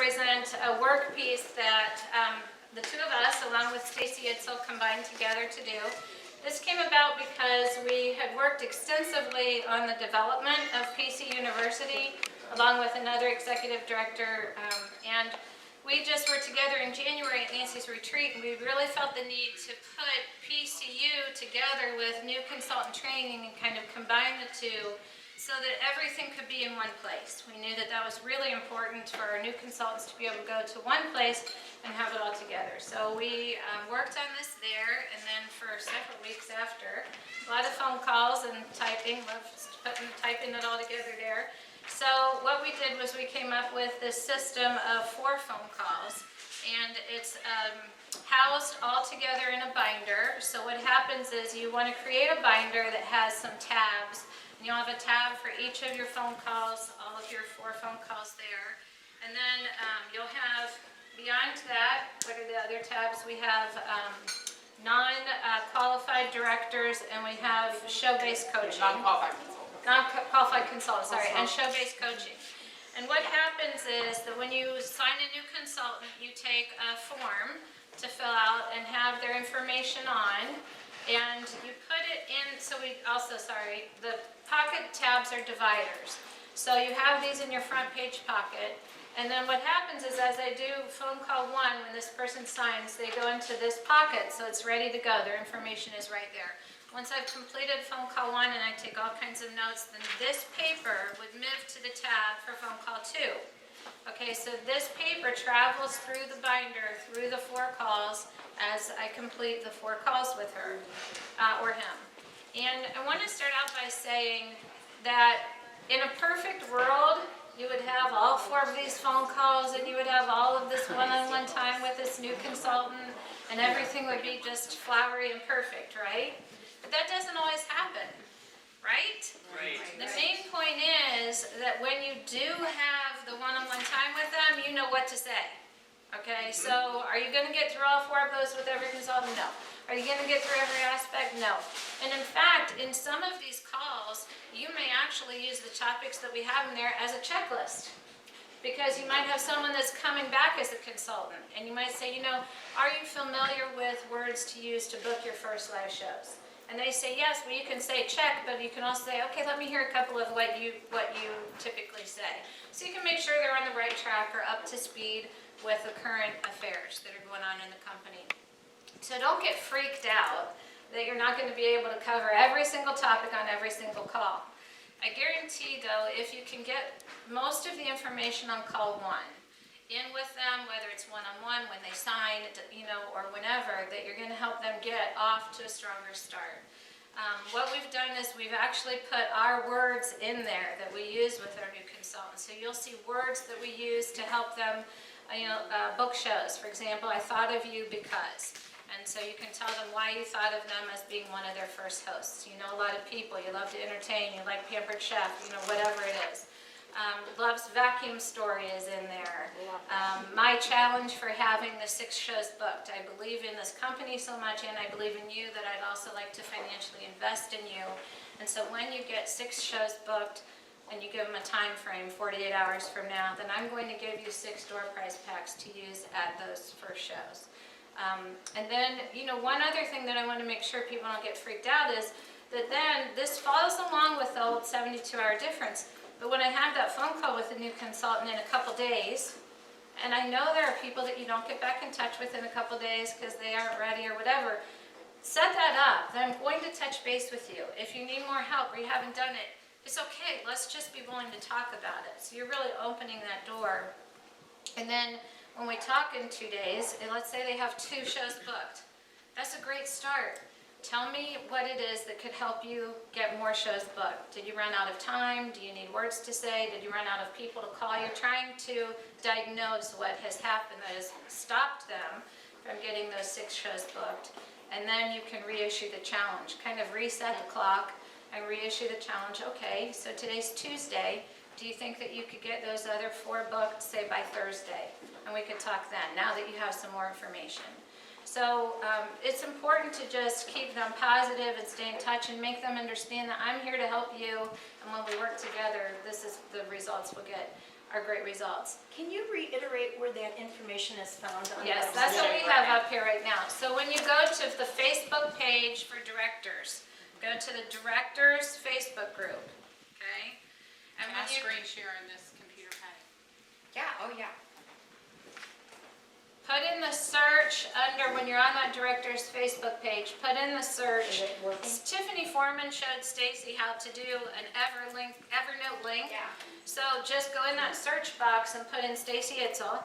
present a work piece that the two of us, along with Stacy Itzel, combined together to do. This came about because we had worked extensively on the development of PC University, along with another executive director, and we just were together in January at Nancy's retreat, and we really felt the need to put PCU together with new consultant training and kind of combine the two so that everything could be in one place. We knew that that was really important for our new consultants to be able to go to one place and have it all together. So we worked on this there, and then for several weeks after, a lot of phone calls and typing, typing it all together there. So what we did was we came up with this system of 4 phone calls, and it's housed all together in a binder. So what happens is you want to create a binder that has some tabs. And you'll have a tab for each of your phone calls, all of your 4 phone calls there. And then you'll have, beyond that, what are the other tabs? We have non-qualified directors, and we have show-based coaching. Non-qualified consultants, sorry, and show-based coaching. And what happens is that when you sign a new consultant, you take a form to fill out and have their information on, and you put it in, so we also, sorry, the pocket tabs are dividers. So you have these in your front page pocket, and then what happens is as I do phone call 1, when this person signs, they go into this pocket, so it's ready to go. Their information is right there. Once I've completed phone call 1 and I take all kinds of notes, then this paper would move to the tab for phone call 2. Okay, so this paper travels through the binder, through the 4 calls, as I complete the 4 calls with her or him. And I want to start out by saying that in a perfect world, you would have all 4 of these phone calls, and you would have all of this one-on-one time with this new consultant, and everything would be just flowery and perfect, right? But that doesn't always happen, right? Right. The main point is that when you do have the one-on-one time with them, you know what to say. Okay, so are you going to get through all 4 of those with every consultant? No. Are you going to get through every aspect? No. And in fact, in some of these calls, you may actually use the topics that we have in there as a checklist. Because you might have someone that's coming back as a consultant, and you might say, you know, are you familiar with words to use to book your first live shows? And they say yes. Well, you can say check, but you can also say, okay, let me hear a couple of what you typically say. So you can make sure they're on the right track or up to speed with the current affairs that are going on in the company. So don't get freaked out that you're not going to be able to cover every single topic on every single call. I guarantee, though, if you can get most of the information on call 1 in with them, whether it's one-on-one, when they sign, you know, or whenever, that you're going to help them get off to a stronger start. What we've done is we've actually put our words in there that we use with our new consultants. So you'll see words that we use to help them, book shows. For example, I thought of you because. And so you can tell them why you thought of them as being one of their first hosts. You know a lot of people, you love to entertain, you like Pampered Chef, you know, whatever it is. Love's Vacuum Story is in there. My challenge for having the 6 shows booked. I believe in this company so much, and I believe in you, that I'd also like to financially invest in you. And so when you get 6 shows booked, and you give them a time frame, 48 hours from now, then I'm going to give you 6 door prize packs to use at those first shows. And then, you know, one other thing that I want to make sure people don't get freaked out is that then this follows along with the old 72-hour difference. But when I have that phone call with a new consultant in a couple days, and I know there are people that you don't get back in touch with in a couple days because they aren't ready or whatever, set that up. Then I'm going to touch base with you. If you need more help or you haven't done it, it's okay. Let's just be willing to talk about it. So you're really opening that door. And then when we talk in 2 days, and let's say they have 2 shows booked, that's a great start. Tell me what it is that could help you get more shows booked. Did you run out of time? Do you need words to say? Did you run out of people to call? You're trying to diagnose what has happened that has stopped them from getting those 6 shows booked. And then you can reissue the challenge. Kind of reset the clock and reissue the challenge. Okay, so today's Tuesday. Do you think that you could get those other 4 booked, say, by Thursday? And we could talk then, now that you have some more information. So it's important to just keep them positive and stay in touch and make them understand that I'm here to help you, and when we work together, this is the results we'll get. are great results. Can you reiterate where that information is found on the Yes, website? that's what we have up here right now. So when you go to the Facebook page for directors, go to the directors Facebook group, okay? And Can I screen share in this computer pad? Yeah, oh yeah. put in the search under, when you're on that director's Facebook page, put in the search. Is it working? Tiffany Foreman showed Stacy how to do an Evernote link. Yeah. So just go in that search box and put in Stacy Itzel,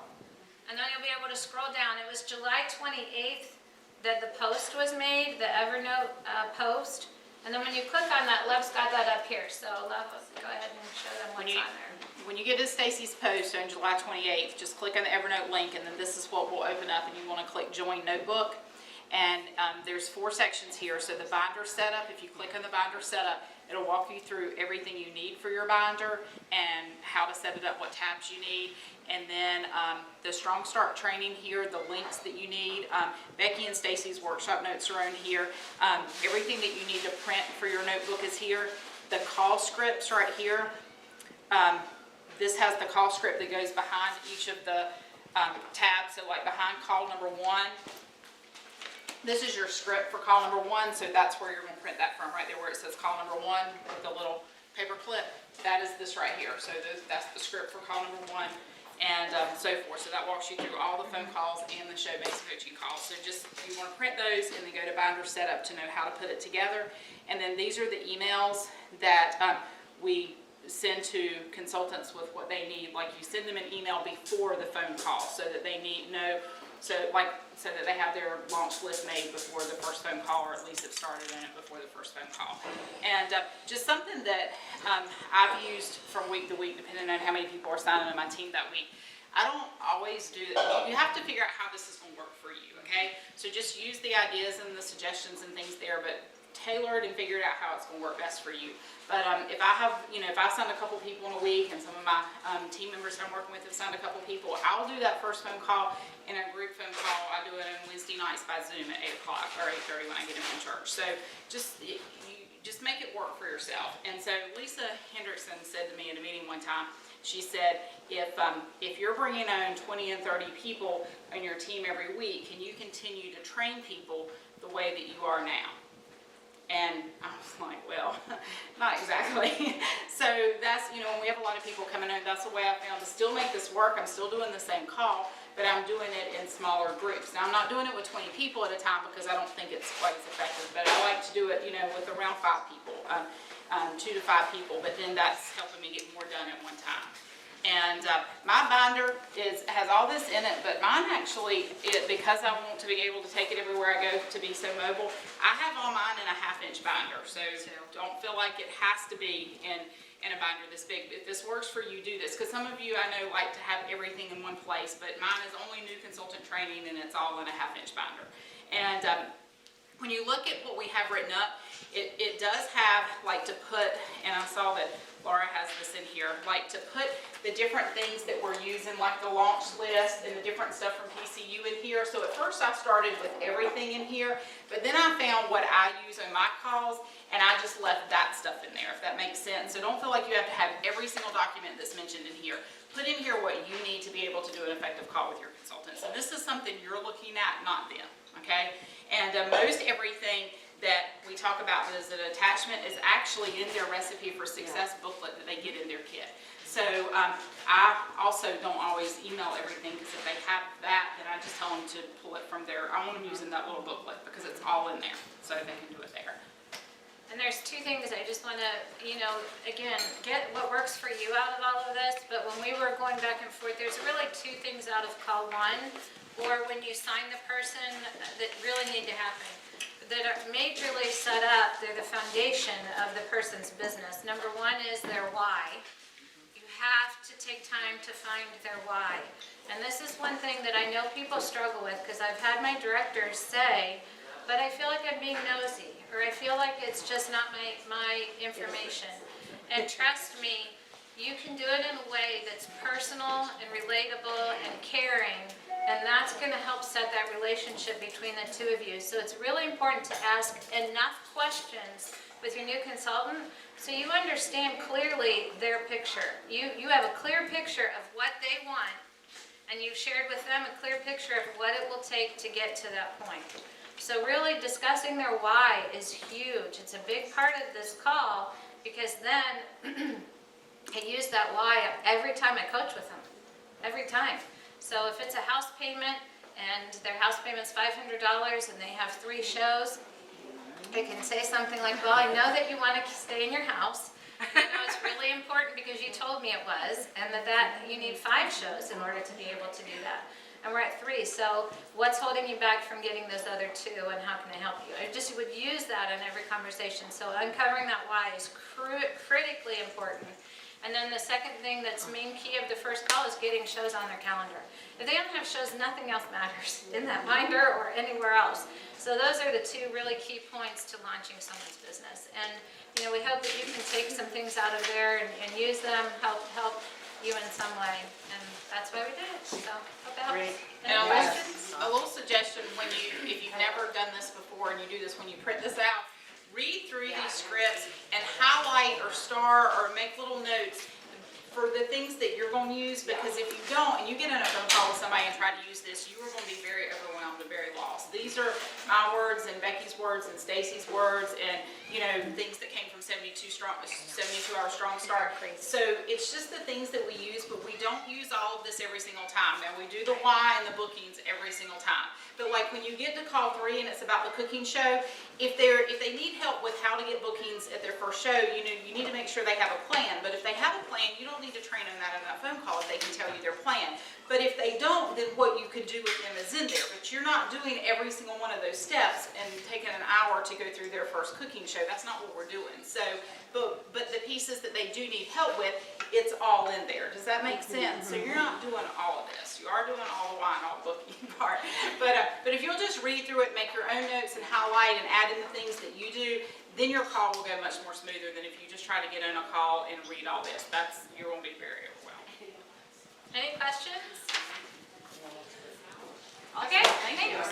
and then you'll be able to scroll down. It was July 28th that the post was made, the Evernote post. And then when you click on that, Love's got that up here. So Love, go ahead and show them what's on there. When you get to Stacy's post on July 28th, just click on the Evernote link, and then this is what will open up, and you want to click Join Notebook. And there's 4 sections here. So the binder setup, if you click on the binder setup, it'll walk you through everything you need for your binder and how to set it up, what tabs you need. And then the Strong Start training here, the links that you need. Becky and Stacy's workshop notes are on here. Everything that you need to print for your notebook is here. The call scripts right here. This has the call script that goes behind each of the tabs. So like behind call number 1, this is your script for call number 1, so that's where you're going to print that from, right there where it says call number 1 with the little paper clip. That is this right here. So that's the script for call number 1 and so forth. So that walks you through all the phone calls and the show-based coaching calls. So just, you want to print those and then go to binder setup to know how to put it together. And then these are the emails that we send to consultants with what they need. Like you send them an email before the phone call so that they so that they have their launch list made before the first phone call, or at least have started on it before the first phone call. And just something that I've used from week to week, depending on how many people are signing on my team that week. I don't always do it. You have to figure out how this is going to work for you, okay? So just use the ideas and the suggestions and things there, but tailor it and figure it out how it's going to work best for you. But if I have, if I've signed a couple people in a week, and some of my team members I'm working with have signed a couple people, I'll do that first phone call in a group phone call. I do it on Wednesday nights by Zoom at 8 o'clock or 8:30 when I get in from church. So just make it work for yourself. And so Lisa Hendrickson said to me in a meeting one time, she said, if you're bringing on 20 and 30 people on your team every week, can you continue to train people the way that you are now? And I was like, well, not exactly. So that's, when we have a lot of people coming in, that's the way I found to still make this work. I'm still doing the same call, but I'm doing it in smaller groups. Now, I'm not doing it with 20 people at a time because I don't think it's quite as effective, but I like to do it, with around 5 people, 2 to 5 people, but then that's helping me get more done at one time. And my binder has all this in it, but mine actually, because I want to be able to take it everywhere I go to be so mobile, I have all mine in a 1/2-inch binder. So don't feel like it has to be in a binder this big. If this works for you, do this. Because some of you I know like to have everything in one place, but mine is only new consultant training and it's all in a 1/2-inch binder. And when you look at what we have written up, it does have like to put, and I saw that Laura has this in here, like to put the different things that we're using, like the launch list and the different stuff from PCU in here. So at first I started with everything in here, but then I found what I use on my calls, and I just left that stuff in there, if that makes sense. So don't feel like you have to have every single document that's mentioned in here. Put in here what you need to be able to do an effective call with your consultants. And this is something you're looking at, not them, okay? And most everything that we talk about as an attachment is actually in their Recipe for Success booklet that they get in their kit. So I also don't always email everything, because if they have that, then I just tell them to pull it from there. I want them using that little booklet because it's all in there, so they can do it there. And there's 2 things I just want to, again, get what works for you out of all of this. But when we were going back and forth, there's really 2 things out of call 1, or when you sign the person, that really need to happen, that are majorly set up. They're the foundation of the person's business. Number 1 is their why. You have to take time to find their why. And this is one thing that I know people struggle with, because I've had my directors say, but I feel like I'm being nosy, or I feel like it's just not my information. And trust me, you can do it in a way that's personal and relatable and caring, And that's gonna help set that relationship between the two of you. So it's really important to ask enough questions with your new consultant so you understand clearly their picture. You have a clear picture of what they want, and you've shared with them a clear picture of what it will take to get to that point. So really discussing their why is huge. It's a big part of this call, because then I use that why every time I coach with them, every time. So if it's a house payment and their house payment's $500 and they have 3 shows, I can say something like, well, I know that you want to stay in your house. I know it's really important because you told me it was, and that you need 5 shows in order to be able to do that. And we're at 3, so what's holding you back from getting those other 2, and how can I help you? I just would use that in every conversation. So uncovering that why is critically important. And then the second thing that's main key of the first call is getting shows on their calendar. If they don't have shows, nothing else matters in that binder or anywhere else. So those are the 2 really key points to launching someone's business. And you know, we hope that you can take some things out of there and use them, help you in some way. And that's why we did it. So hope that helps. Any And questions? a little suggestion, if you've never done this before and you do this, when you print this out, read through these scripts and highlight or star or make little notes for the things that you're going to use, because if you don't, and you get on a phone call with somebody and try to use this, you are going to be very overwhelmed and very lost. These are my words and Becky's words and Stacy's words, and you know, things that came from 72 Hour Strong Start. So it's just the things that we use, but we don't use all of this every single time. Now we do the why and the bookings every single time. But like when you get to call 3 and it's about the cooking show, if they need help with how to get bookings at their first show, you know, you need to make sure they have a plan. But if they have a plan, you don't need to train them that in that phone call if they can tell you their plan. But if they don't, then what you could do with them is in there. But you're not doing every single one of those steps and taking an hour to go through their first cooking show. That's not what we're doing. So, but the pieces that they do need help with, it's all in there. Does that make sense? So you're not doing all of this. You are doing all the why and all the booking part. But if you'll just read through it, make your own notes and highlight and add in the things that you do, then your call will go much more smoother than if you just try to get on a call and read all this. You're going to be very overwhelmed. Any questions? Okay, thanks.